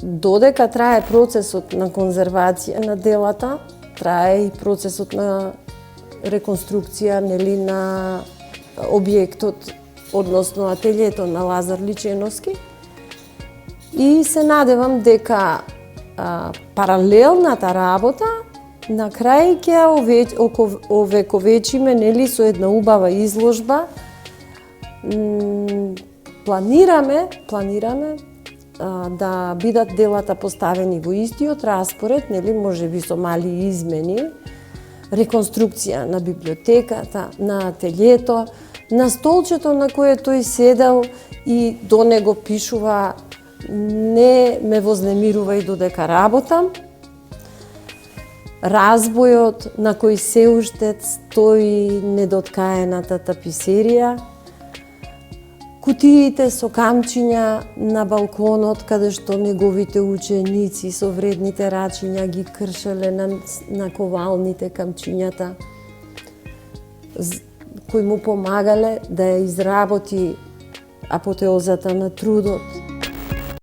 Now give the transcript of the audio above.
додека трае процесот на конзервација на делата, трае и процесот на реконструкција, нели, на објектот, односно ателјето на Лазар Личеновски. И се надевам дека паралелната работа на крај ќе овековечиме, нели, со една убава изложба. Планираме да бидат делата поставени во истиот распоред, нели, можеби со мали измени, реконструкција на библиотеката, на ателјето, на столчето на кое тој седел и до него пишува "Не ме вознемирувај додека работам", разбојот на кој се уште стои недоткаената таписерија, кутиите со камчиња на балконот каде што неговите ученици со вредните рачиња ги кршеле на ковалните камчињата, кои му помагале да ја изработи апотеозата на трудот.